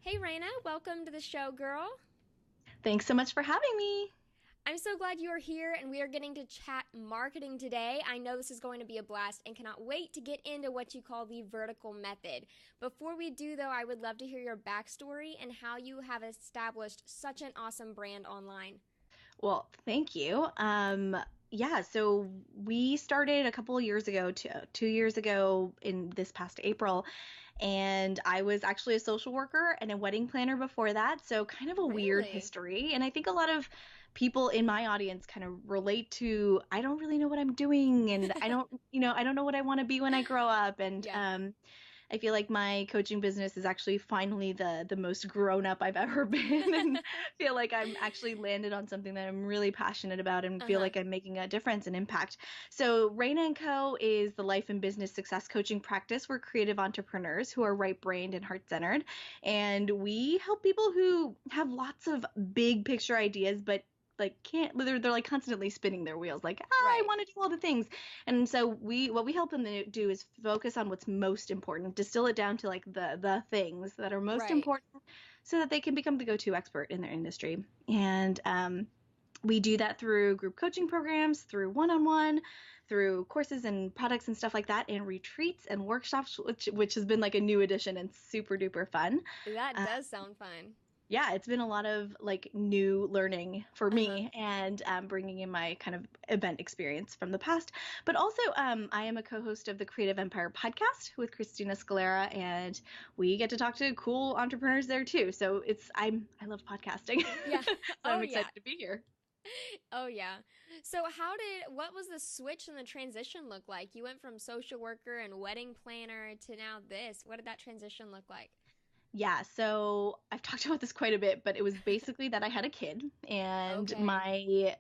Hey, Reina, welcome to the show, girl. Thanks so much for having me. I'm so glad you are here and we are getting to chat marketing today. I know this is going to be a blast and cannot wait to get into what you call the vertical method. Before we do, though, I would love to hear your backstory and how you have established such an awesome brand online. Well, thank you. Yeah, so we started a couple of years ago, 2 years ago in this past April, and I was actually a social worker and a wedding planner before that, so kind of a weird Really? history. And I think a lot of people in my audience kind of relate to, I don't really know what I'm doing, and I don't know what I want to be when I grow up. And Yeah. I feel like my coaching business is actually finally the most grown up I've ever been, and feel like I'm actually landed on something that I'm really passionate about and Uh feel huh. like I'm making a difference and impact. So Reina and Co is the life and business success coaching practice. We're creative entrepreneurs who are right-brained and heart-centered, and we help people who have lots of big picture ideas but like can't they're like constantly spinning their wheels like I Right. want to do all the things. And so what we help them to do is focus on what's most important, distill it down to like the things that are most Right. important so that they can become the go-to expert in their industry. And we do that through group coaching programs, through one-on-one, through courses and products and stuff like that, and retreats and workshops, which has been like a new addition and super duper fun. That Uh, does sound fun. yeah, it's been a lot of like new learning for Uh huh. me and bringing in my kind of event experience from the past. But also, I am a co-host of the Creative Empire podcast with Christina Scalera, and we get to talk to cool entrepreneurs there too. So I love podcasting, Yeah. so Oh, I'm yeah. excited to be here. Oh yeah. So what was the switch and the transition look like? You went from social worker and wedding planner to now this. What did that transition look like? Yeah, so I've talked about this quite a bit, but it was basically that I had a kid, and Okay.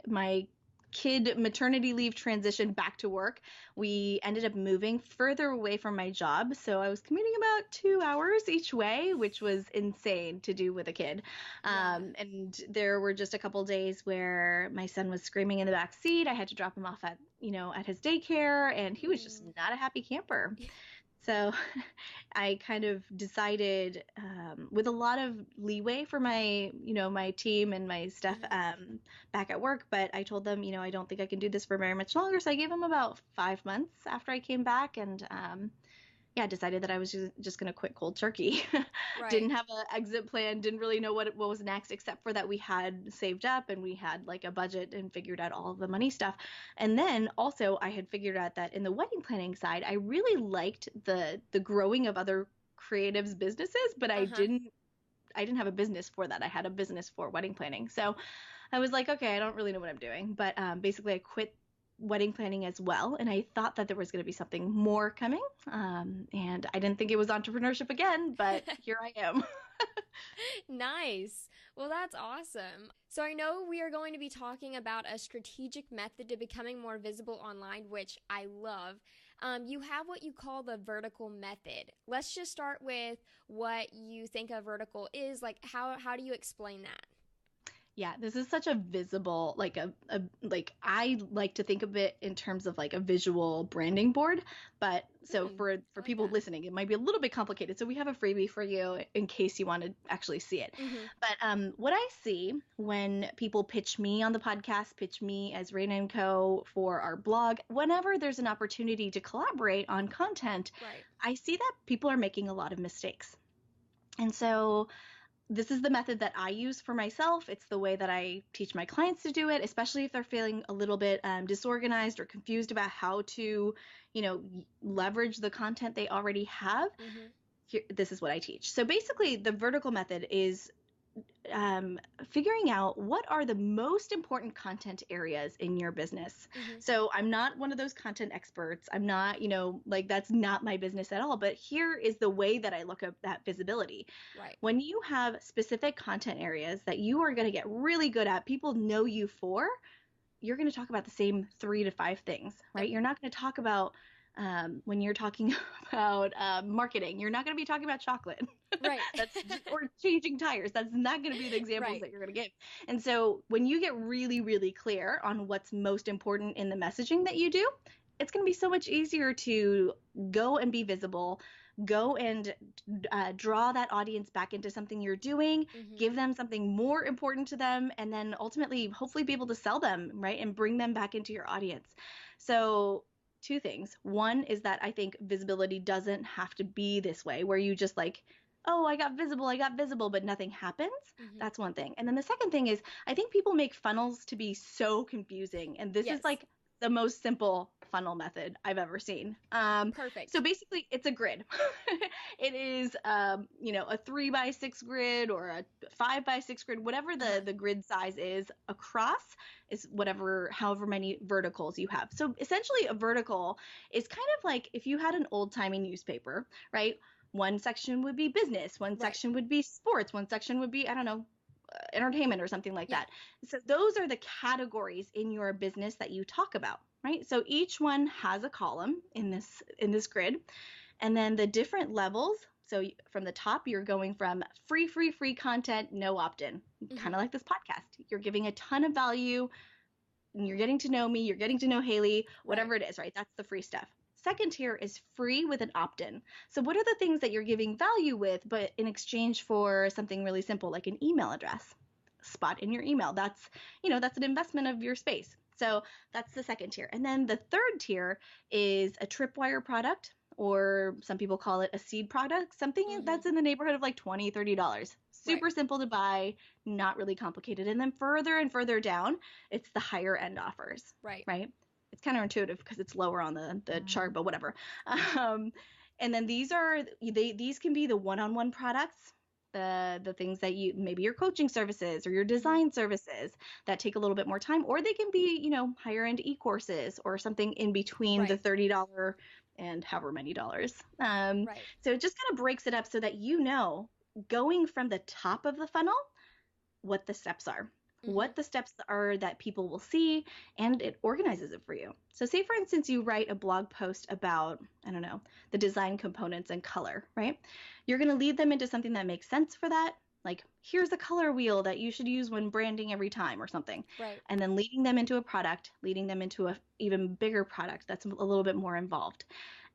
my kid maternity leave transition back to work. We ended up moving further away from my job, so I was commuting about 2 hours each way, which was insane to do with a kid. Yeah. And there were just a couple days where my son was screaming in the back seat. I had to drop him off at his daycare, and he was just Mm. not a happy camper. So I kind of decided, with a lot of leeway for my team and my stuff Uh-huh. back at work, but I told them, I don't think I can do this for very much longer. So I gave them about 5 months after I came back, and yeah, decided that I was just going to quit cold turkey. Didn't Right. have an exit plan, didn't really know what was next, except for that we had saved up and we had like a budget and figured out all of the money stuff. And then also I had figured out that in the wedding planning side, I really liked the growing of other creatives businesses, but Uh-huh. I didn't have a business for that. I had a business for wedding planning. So I was like, okay, I don't really know what I'm doing. But basically, I quit wedding planning as well. And I thought that there was going to be something more coming. And I didn't think it was entrepreneurship again, but here I am. Nice. Well, that's awesome. So I know we are going to be talking about a strategic method to becoming more visible online, which I love. You have what you call the vertical method. Let's just start with what you think a vertical is. Like, how do you explain that? Yeah, this is such a visible, like I like to think of it in terms of like a visual branding board. But so Hmm. for I like people that. listening, it might be a little bit complicated. So we have a freebie for you in case you want to actually see it. Mm-hmm. But what I see when people pitch me on the podcast, pitch me as Reina and Co for our blog, whenever there's an opportunity to collaborate on content, Right. I see that people are making a lot of mistakes. And so this is the method that I use for myself. It's the way that I teach my clients to do it, especially if they're feeling a little bit disorganized or confused about how to, leverage the content they already have. Mm-hmm. This is what I teach. So basically, the vertical method is figuring out what are the most important content areas in your business. Mm-hmm. So I'm not one of those content experts. I'm not, like that's not my business at all. But here is the way that I look at that visibility. Right. When you have specific content areas that you are going to get really good at, people know you for, you're going to talk about the same 3 to 5 things, Yep. right? You're not going to talk about when you're talking about marketing, you're not going to be talking about chocolate. Right. That's just, or changing tires. That's not going to be the examples Right. that you're going to give. And so when you get really, really clear on what's most important in the messaging that you do, it's going to be so much easier to go and be visible, go and draw that audience back into something you're doing, Mm-hmm. give them something more important to them, and then ultimately, hopefully, be able to sell them, right? And bring them back into your audience. So, two things. One is that I think visibility doesn't have to be this way, where you just like, oh, I got visible, but nothing happens. Mm-hmm. That's one thing. And then the second thing is, I think people make funnels to be so confusing. And this is Yes. like the most simple funnel method I've ever seen. So Perfect. basically, it's a grid. It is, a 3x6 grid or a 5x6 grid, whatever Uh-huh. the grid size is across is whatever, however many verticals you have. So essentially, a vertical is kind of like if you had an old timey newspaper, right? One section would be business, one Right. section would be sports, one section would be, I don't know, entertainment or something like Yeah. that. So those are the categories in your business that you talk about, right? So each one has a column in this grid, and then the different levels. So from the top, you're going from free content, no opt-in, kind Mm-hmm. of like this podcast. You're giving a ton of value, and you're getting to know me, you're getting to know Haley, Right. whatever it is, right? That's the free stuff. Second tier is free with an opt in. So, what are the things that you're giving value with, but in exchange for something really simple like an email address? Spot in your email. That's an investment of your space. So, that's the second tier. And then the third tier is a tripwire product, or some people call it a seed product, something Mm-hmm. that's in the neighborhood of like $20, $30. Right. Super simple to buy, not really complicated. And then further and further down, it's the higher end offers, Right. right? It's counterintuitive because it's lower on the chart, but whatever. Um, and then these can be the one-on-one products, the things that you, maybe your coaching services or your Mm-hmm. design services that take a little bit more time, or they can be, higher end e-courses or something in between the Right. $30 and however many dollars. Right. So it just kind of breaks it up so that going from the top of the funnel, what the steps are, Mm-hmm. that people will see, and it organizes it for you. So, say for instance, you write a blog post about, I don't know, the design components and color, right? You're going to lead them into something that makes sense for that. Like, here's a color wheel that you should use when branding every time or something. Right. And then leading them into a product, leading them into a even bigger product that's a little bit more involved.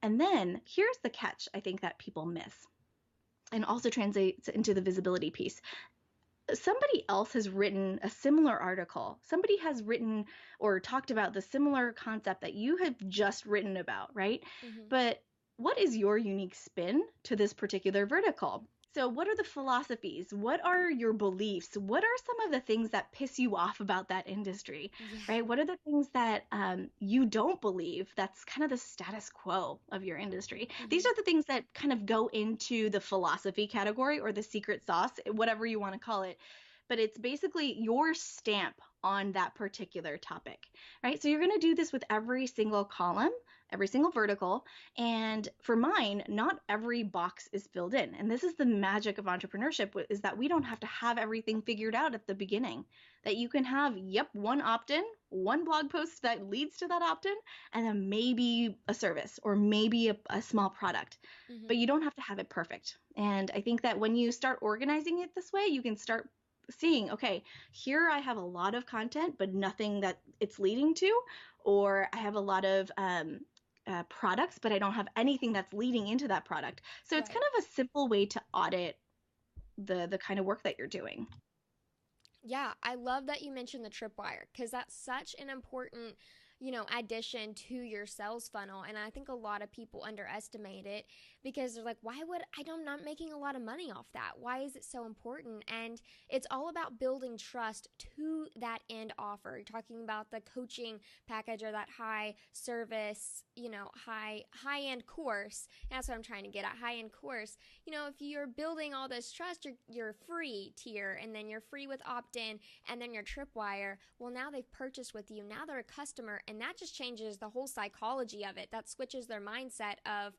And then here's the catch I think that people miss and also translates into the visibility piece. Somebody else has written a similar article. Somebody has written or talked about the similar concept that you have just written about, right? Mm-hmm. But what is your unique spin to this particular vertical? So, what are the philosophies? What are your beliefs? What are some of the things that piss you off about that industry, Yeah. right? What are the things that you don't believe that's kind of the status quo of your industry? Mm-hmm. These are the things that kind of go into the philosophy category or the secret sauce, whatever you want to call it. But it's basically your stamp on that particular topic, right? So you're going to do this with every single column, every single vertical. And for mine, not every box is filled in. And this is the magic of entrepreneurship, is that we don't have to have everything figured out at the beginning. That you can have, one opt-in, one blog post that leads to that opt-in, and then maybe a service or maybe a small product. Mm-hmm. But you don't have to have it perfect. And I think that when you start organizing it this way, you can start seeing, okay, here I have a lot of content, but nothing that it's leading to, or I have a lot of products, but I don't have anything that's leading into that product. So it's Right. kind of a simple way to audit the kind of work that you're doing. Yeah, I love that you mentioned the tripwire because that's such an important, addition to your sales funnel. And I think a lot of people underestimate it because they're like, why would I'm not making a lot of money off that? Why is it so important? And it's all about building trust to that end offer. You're talking about the coaching package or that high service, high end course. That's what I'm trying to get at, high end course. If you're building all this trust, you're free tier, and then you're free with opt-in, and then your tripwire. Well, now they've purchased with you. Now they're a customer, and that just changes the whole psychology of it. That switches their mindset of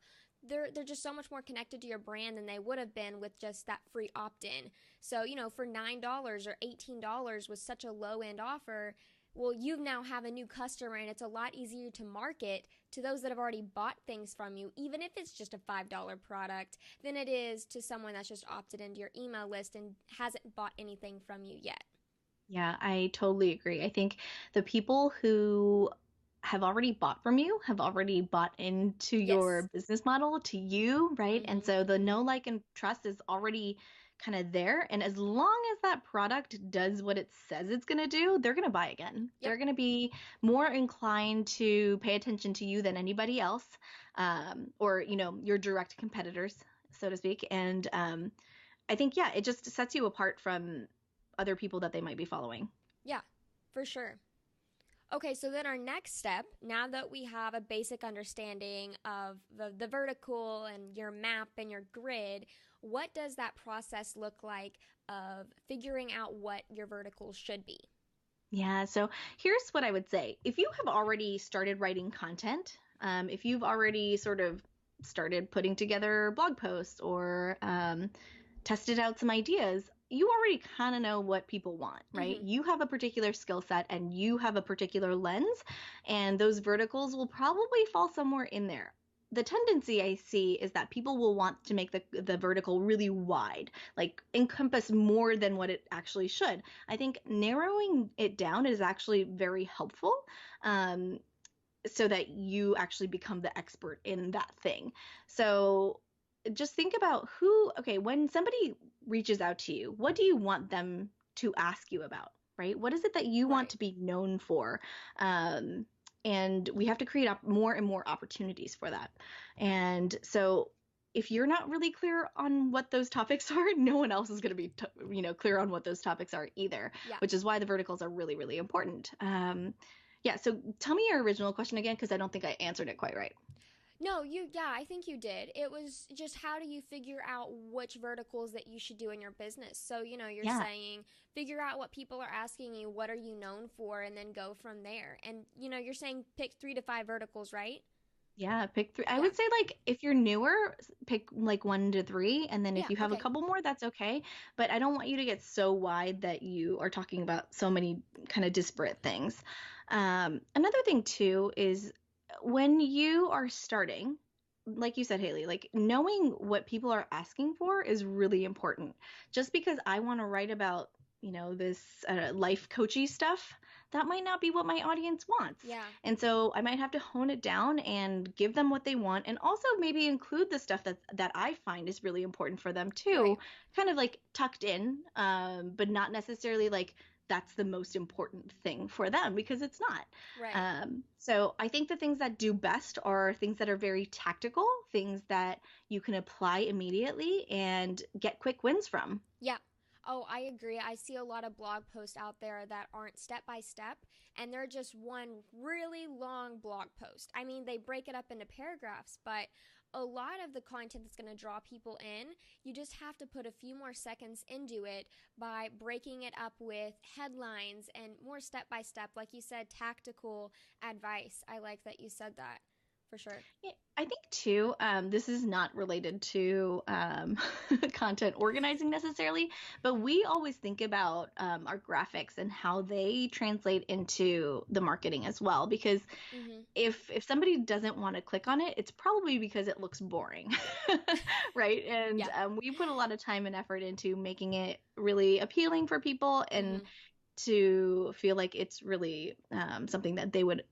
they're just so much more connected to your brand than they would have been with just that free opt-in. So, for $9 or $18 was such a low end offer, well, you now have a new customer, and it's a lot easier to market to those that have already bought things from you, even if it's just a $5 product, than it is to someone that's just opted into your email list and hasn't bought anything from you yet. Yeah, I totally agree. I think the people who have already bought from you, have already bought into your Yes. business model to you, right? And Mm-hmm. so the know, like, and trust is already kind of there. And as long as that product does what it says it's going to do, they're going to buy again. Yep. They're going to be more inclined to pay attention to you than anybody else, or, your direct competitors, so to speak. And I think, yeah, it just sets you apart from other people that they might be following. Yeah, for sure. Okay, so then our next step, now that we have a basic understanding of the vertical and your map and your grid, what does that process look like of figuring out what your verticals should be? Yeah, so here's what I would say. If you have already started writing content, if you've already sort of started putting together blog posts or tested out some ideas, you already kind of know what people want, right? Mm-hmm. You have a particular skill set and you have a particular lens, and those verticals will probably fall somewhere in there. The tendency I see is that people will want to make the vertical really wide, like encompass more than what it actually should. I think narrowing it down is actually very helpful. Um, so that you actually become the expert in that thing. So just think about okay, when somebody reaches out to you, what do you want them to ask you about, right? What is it that you want Right. to be known for? Um, and we have to create more and more opportunities for that. And so if you're not really clear on what those topics are, no one else is going to be, clear on what those topics are either, Yeah. which is why the verticals are really, really important. Yeah, so tell me your original question again, because I don't think I answered it quite right. No, yeah, I think you did. It was just how do you figure out which verticals that you should do in your business? So, you're Yeah, saying figure out what people are asking you, what are you known for, and then go from there. And, you're saying pick 3 to 5 verticals, right? yeah, pick three. I Yeah. would say, like, if you're newer, pick like 1 to 3, and then if Yeah, you have a okay. couple more, that's okay. But I don't want you to get so wide that you are talking about so many kind of disparate things. Another thing too is when you are starting, like you said, Haley, like knowing what people are asking for is really important. Just because I want to write about, this life coachy stuff, that might not be what my audience wants. Yeah. And so I might have to hone it down and give them what they want, and also maybe include the stuff that I find is really important for them too, Right. kind of like tucked in, but not necessarily like that's the most important thing for them, because it's not. Right. So I think the things that do best are things that are very tactical, things that you can apply immediately and get quick wins from. Yeah. Oh, I agree. I see a lot of blog posts out there that aren't step by step, and they're just one really long blog post. I mean, they break it up into paragraphs, but a lot of the content that's going to draw people in, you just have to put a few more seconds into it by breaking it up with headlines and more step by step. Like you said, tactical advice. I like that you said that for sure. Yeah, I think too, this is not related to content organizing necessarily, but we always think about our graphics and how they translate into the marketing as well. Because Mm-hmm. if somebody doesn't want to click on it, it's probably because it looks boring, right? And Yeah. we put a lot of time and effort into making it really appealing for people, and Mm-hmm. to feel like it's really something that they would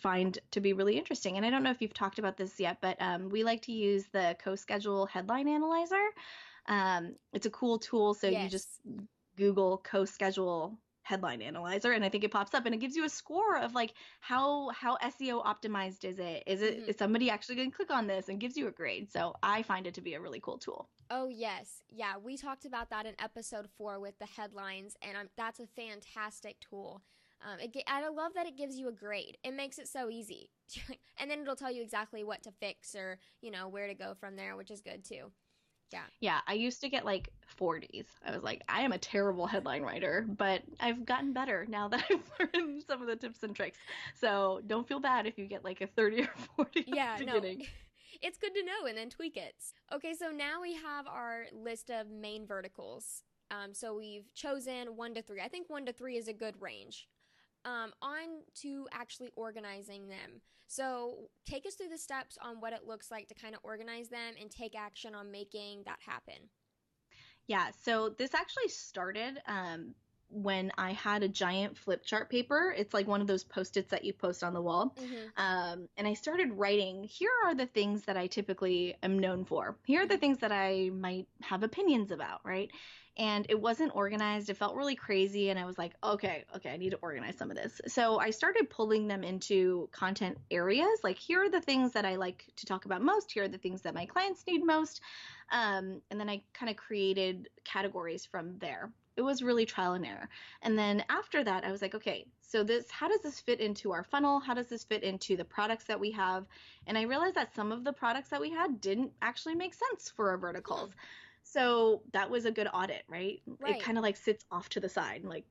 find to be really interesting. And I don't know if you've talked about this yet, but we like to use the CoSchedule headline analyzer. It's a cool tool. So you just Yes. Google CoSchedule headline analyzer, and I think it pops up and it gives you a score of like how SEO optimized is it? Mm-hmm. Is somebody actually going to click on this, and gives you a grade. So I find it to be a really cool tool. Oh, yes. Yeah, we talked about that in episode 4 with the headlines, and that's a fantastic tool. I love that it gives you a grade. It makes it so easy. And then it'll tell you exactly what to fix or, where to go from there, which is good too. Yeah. Yeah, I used to get like 40s. I was like, I am a terrible headline writer, but I've gotten better now that I've learned some of the tips and tricks. So don't feel bad if you get like a 30 or 40 at Yeah, the no. beginning. It's good to know and then tweak it. Okay, so now we have our list of main verticals. So we've chosen 1 to 3. I think 1 to 3 is a good range. On to actually organizing them. So take us through the steps on what it looks like to kind of organize them and take action on making that happen. Yeah, so this actually started when I had a giant flip chart paper. It's like one of those post-its that you post on the wall. Mm-hmm. And I started writing, here are the things that I typically am known for. Here are the Mm-hmm. things that I might have opinions about, right? And it wasn't organized. It felt really crazy. And I was like, okay, I need to organize some of this. So I started pulling them into content areas. Like, here are the things that I like to talk about most. Here are the things that my clients need most. And then I kind of created categories from there. It was really trial and error. And then after that, I was like, okay, so how does this fit into our funnel? How does this fit into the products that we have? And I realized that some of the products that we had didn't actually make sense for our Hmm. verticals. So that was a good audit, right? It Right. kind of like sits off to the side. Like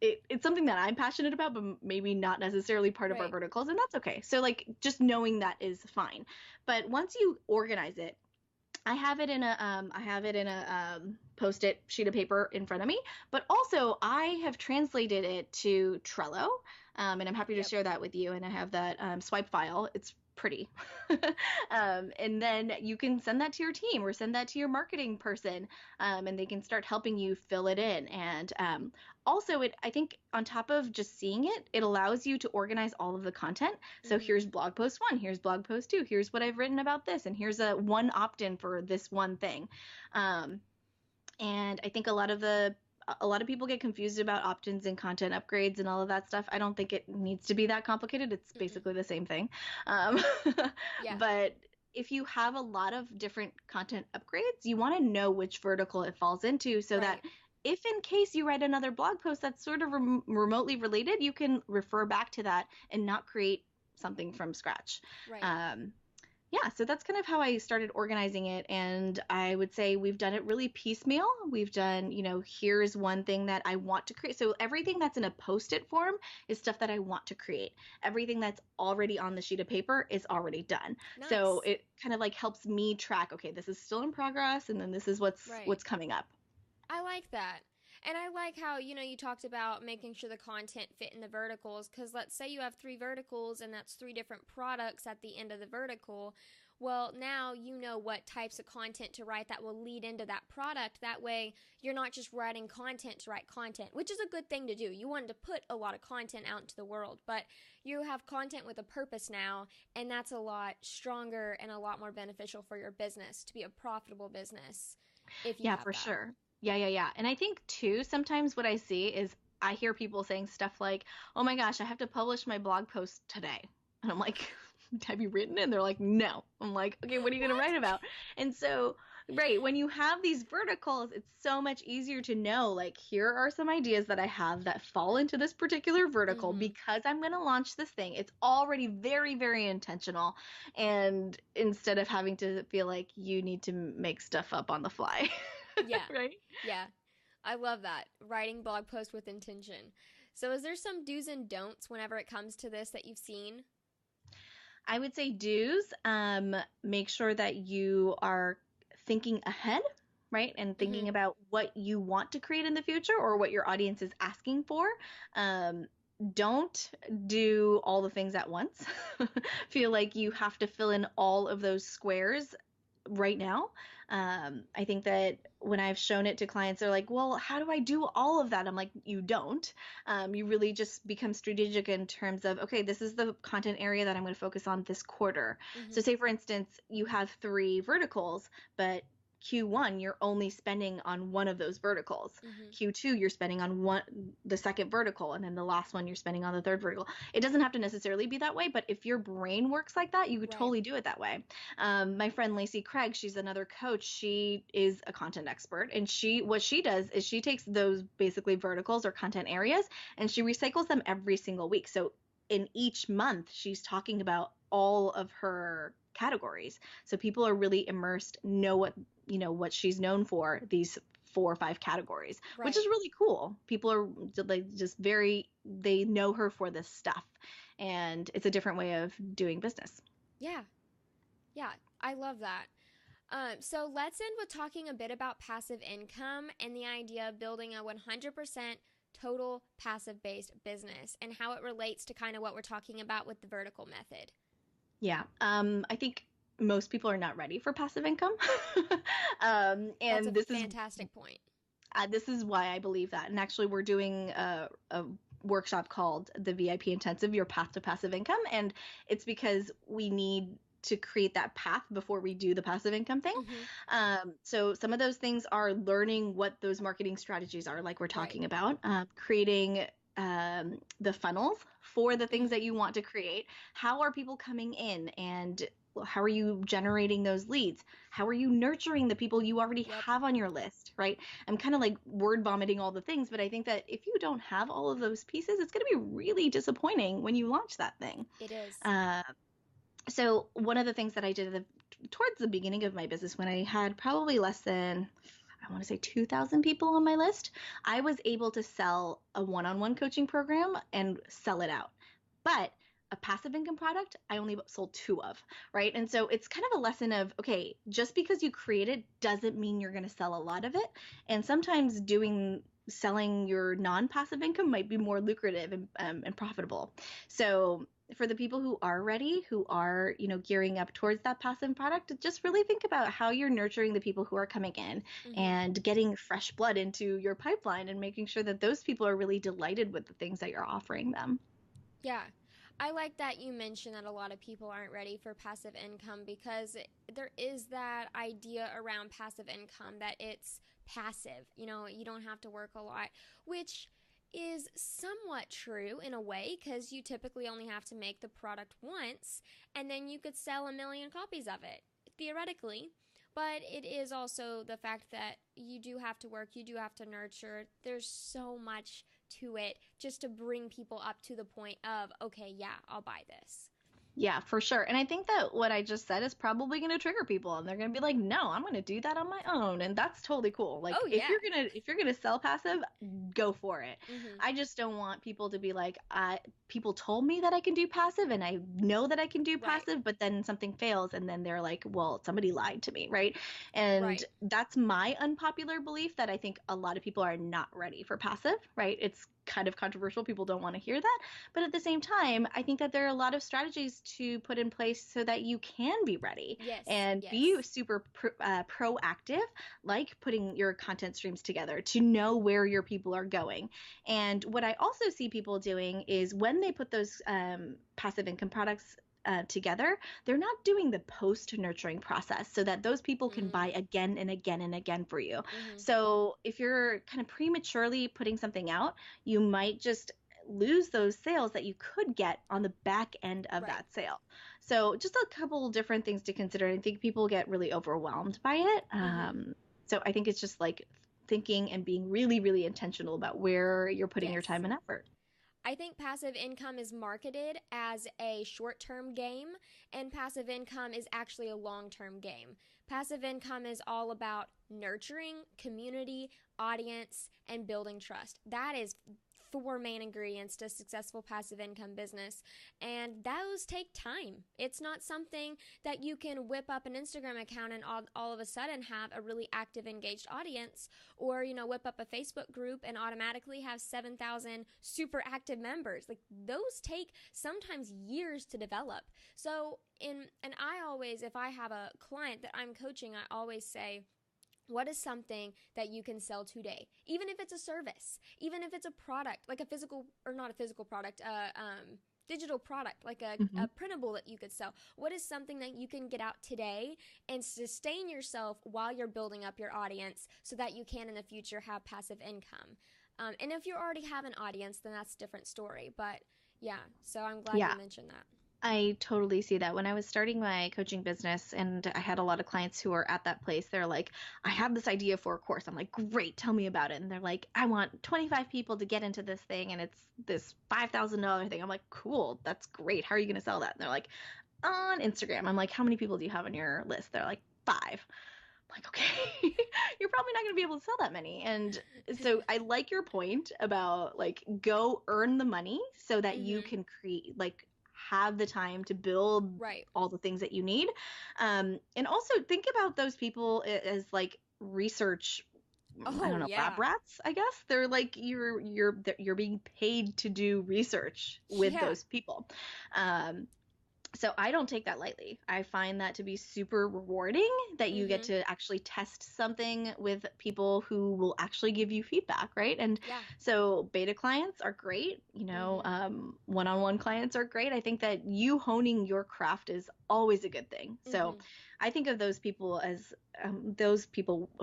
it's something that I'm passionate about, but maybe not necessarily part of our Right. verticals, and that's okay. So like just knowing that is fine. But once you organize it, I have it in a post-it sheet of paper in front of me, but also I have translated it to Trello, and I'm happy to Yep. share that with you. And I have that swipe file. It's pretty. And then you can send that to your team or send that to your marketing person, and they can start helping you fill it in. And also, I think on top of just seeing it, it allows you to organize all of the content. So Mm-hmm. here's blog post one, here's blog post two, here's what I've written about this, and here's a one opt-in for this one thing. Um, and I think a lot of people get confused about opt-ins and content upgrades and all of that stuff. I don't think it needs to be that complicated. It's Mm-mm. basically the same thing. Um, Yeah. but if you have a lot of different content upgrades, you want to know which vertical it falls into so that Right. if in case you write another blog post that's sort of remotely related, you can refer back to that and not create something from scratch. Right. Um, yeah, so that's kind of how I started organizing it. And I would say we've done it really piecemeal. We've done, here's one thing that I want to create. So everything that's in a post it form is stuff that I want to create. Everything that's already on the sheet of paper is already done. So Nice. it kind of like helps me track, okay, this is still in progress, and then this is Right. what's coming up. I like that. And I like how, you talked about making sure the content fit in the verticals. Because let's say you have three verticals and that's three different products at the end of the vertical. Well, now you know what types of content to write that will lead into that product. That way, you're not just writing content to write content, which is a good thing to do. You want to put a lot of content out into the world, but you have content with a purpose now, and that's a lot stronger and a lot more beneficial for your business to be a profitable business if you Yeah, have for that. sure. Yeah. And I think too, sometimes what I see is I hear people saying stuff like, "Oh my gosh, I have to publish my blog post today." And I'm like, "Have you written it?" And they're like, "No." I'm like, "Okay, what are you going to What? write about?" And so, right, when you have these verticals, it's so much easier to know, like, here are some ideas that I have that fall into this particular vertical Mm-hmm. because I'm going to launch this thing. It's already very, very intentional. And instead of having to feel like you need to make stuff up on the fly. Yeah. Right? Yeah. I love that. Writing blog posts with intention. So, is there some do's and don'ts whenever it comes to this that you've seen? I would say do's, make sure that you are thinking ahead, right? And Mm-hmm. thinking about what you want to create in the future or what your audience is asking for. Um, don't do all the things at once. Feel like you have to fill in all of those squares right now. I think that when I've shown it to clients, they're like, well, how do I do all of that? I'm like, you don't. You really just become strategic in terms of, okay, this is the content area that I'm going to focus on this quarter. So, Mm-hmm. say for instance, you have three verticals, but Q1, you're only spending on one of those verticals. Mm-hmm. Q2, you're spending on the second vertical, and then the last one, you're spending on the third vertical. It doesn't have to necessarily be that way, but if your brain works like that, you could Right. totally do it that way. My friend Lacey Craig, she's another coach. She is a content expert, and what she does is she takes those basically verticals or content areas, and she recycles them every single week. So in each month, she's talking about all of her categories. So people are really immersed, know what she's known for, these 4 or 5 categories, which is Right. really cool. People are like just they know her for this stuff, and it's a different way of doing business. Yeah. Yeah. I love that. So let's end with talking a bit about passive income and the idea of building a 100% total passive based business and how it relates to kind of what we're talking about with the vertical method. Yeah. I think most people are not ready for passive income. That's a And this is fantastic point. This is why I believe that. And actually, we're doing a workshop called the VIP Intensive, Your Path to Passive Income. And it's because we need to create that path before we do the passive income thing. Mm-hmm. So some of those things are learning what those marketing strategies are, like we're Right. talking about, creating the funnels for the things Mm-hmm. that you want to create. How are people coming in, and how are you generating those leads? How are you nurturing the people you already Yep. have on your list, right? I'm kind of like word vomiting all the things, but I think that if you don't have all of those pieces, it's going to be really disappointing when you launch that thing. It is. Uh, so one of the things that I did towards the beginning of my business, when I had probably less than, I want to say 2,000 people on my list, I was able to sell a one-on-one coaching program and sell it out. But a passive income product, I only sold two of, right? And so it's kind of a lesson of, okay, just because you create it doesn't mean you're going to sell a lot of it. And sometimes selling your non-passive income might be more lucrative and profitable. So for the people who are ready, who are, gearing up towards that passive product, just really think about how you're nurturing the people who are coming in Mm-hmm. and getting fresh blood into your pipeline and making sure that those people are really delighted with the things that you're offering them. Yeah. I like that you mentioned that a lot of people aren't ready for passive income because there is that idea around passive income that it's passive. You don't have to work a lot, which is somewhat true in a way because you typically only have to make the product once and then you could sell a million copies of it, theoretically. But it is also the fact that you do have to work, you do have to nurture. There's so much to it just to bring people up to the point of, okay, yeah, I'll buy this. Yeah, for sure. And I think that what I just said is probably going to trigger people and they're going to be like, "No, I'm going to do that on my own." And that's totally cool. Like Oh, if yeah. you're going to sell passive, go for it. Mm-hmm. I just don't want people to be like, people told me that I can do passive and I know that I can do Right. passive, but then something fails and then they're like, "Well, somebody lied to me," right? And Right. that's my unpopular belief, that I think a lot of people are not ready for passive, right? It's kind of controversial. People don't want to hear that. But at the same time, I think that there are a lot of strategies to put in place so that you can be ready Yes. and be Yes. super proactive, like putting your content streams together to know where your people are going. And what I also see people doing is when they put those passive income products together, they're not doing the post nurturing process so that those people can buy Mm. again and again and again for you. Mm-hmm. So if you're kind of prematurely putting something out, you might just lose those sales that you could get on the back end of Right. that sale. So just a couple different things to consider. I think people get really overwhelmed by it. Mm-hmm. So I think it's just like thinking and being really, really intentional about where you're putting your Yes. time and effort. I think passive income is marketed as a short term game, and passive income is actually a long term game. Passive income is all about nurturing community, audience, and building trust. That is four main ingredients to successful passive income business, and those take time. It's not something that you can whip up an Instagram account and all of a sudden have a really active, engaged audience, or whip up a Facebook group and automatically have 7,000 super active members. Like those take sometimes years to develop. So and I always, if I have a client that I'm coaching, I always say, what is something that you can sell today, even if it's a service, even if it's a product, like a physical, or not a physical product, digital product, like Mm-hmm. a printable that you could sell. What is something that you can get out today and sustain yourself while you're building up your audience so that you can in the future have passive income? And if you already have an audience, then that's a different story. But yeah, so I'm glad you Yeah. mentioned that. I totally see that. When I was starting my coaching business and I had a lot of clients who were at that place, they're like, I have this idea for a course. I'm like, great, tell me about it. And they're like, I want 25 people to get into this thing and it's this $5,000 thing. I'm like, cool, that's great. How are you going to sell that? And they're like, on Instagram. I'm like, how many people do you have on your list? They're like, five. I'm like, okay, you're probably not going to be able to sell that many. And so I like your point about like go earn the money so that you Mm-hmm. can create, like, have the time to build Right. all the things that you need. And also think about those people as like research, I Oh don't know, lab yeah. rats, I guess. They're like you're being paid to do research with Yeah. those people. Um So I don't take that lightly. I find that to be super rewarding that you get Mm-hmm. to actually test something with people who will actually give you feedback, right? And Yeah. so beta clients are great, Mm-hmm. one-on-one clients are great. I think that you honing your craft is always a good thing. So Mm-hmm. I think of those people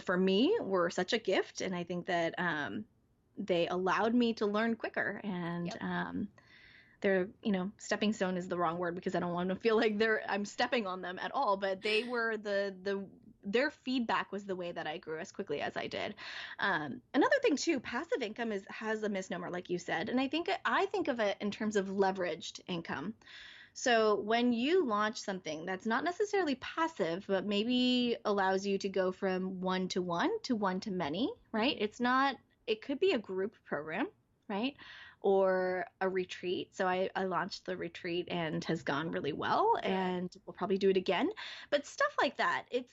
for me were such a gift, and I think that they allowed me to learn quicker and Yep. they're, stepping stone is the wrong word because I don't want to feel like I'm stepping on them at all, but they were their feedback was the way that I grew as quickly as I did. Another thing too, passive income has a misnomer, like you said, and I think of it in terms of leveraged income. So when you launch something that's not necessarily passive, but maybe allows you to go from one to many, right? Mm-hmm. It could be a group program, right? Or a retreat. So I launched the retreat and has gone really well, Good. and we'll probably do it again. But stuff like that, it's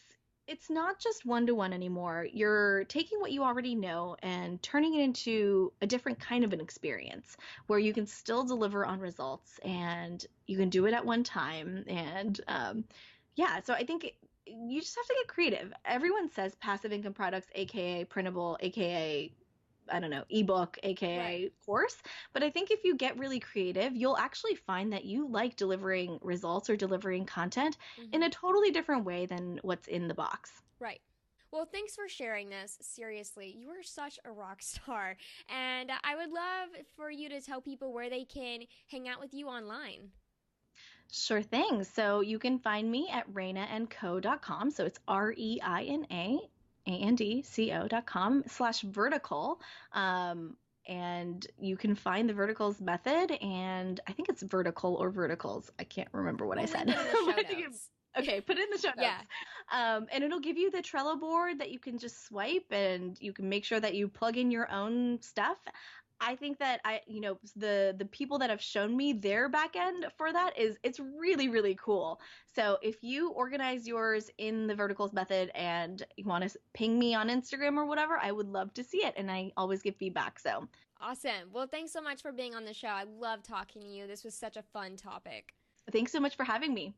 not just one to one anymore. You're taking what you already know and turning it into a different kind of an experience where you can still deliver on results and you can do it at one time. And yeah, so I think you just have to get creative. Everyone says passive income products, aka printable, aka I don't know, ebook, Right. aka course. But I think if you get really creative, you'll actually find that you like delivering results or delivering content in Mm-hmm. a totally different way than what's in the box. Right. Well, thanks for sharing this. Seriously, you are such a rock star. And I would love for you to tell people where they can hang out with you online. Sure thing. So you can find me at reinaandco.com. So it's REINAANDCO.com/vertical. And you can find the verticals method, and I think it's vertical or verticals. I can't remember what I We'll said. link it in the show But I think notes. okay, put it in the show Yeah. notes. And it'll give you the Trello board that you can just swipe, and you can make sure that you plug in your own stuff. I think that the people that have shown me their back end for that is it's really really cool. So if you organize yours in the verticals method and you want to ping me on Instagram or whatever, I would love to see it, and I always give feedback. So Awesome. Well, thanks so much for being on the show. I love talking to you. This was such a fun topic. thanks so much for having me.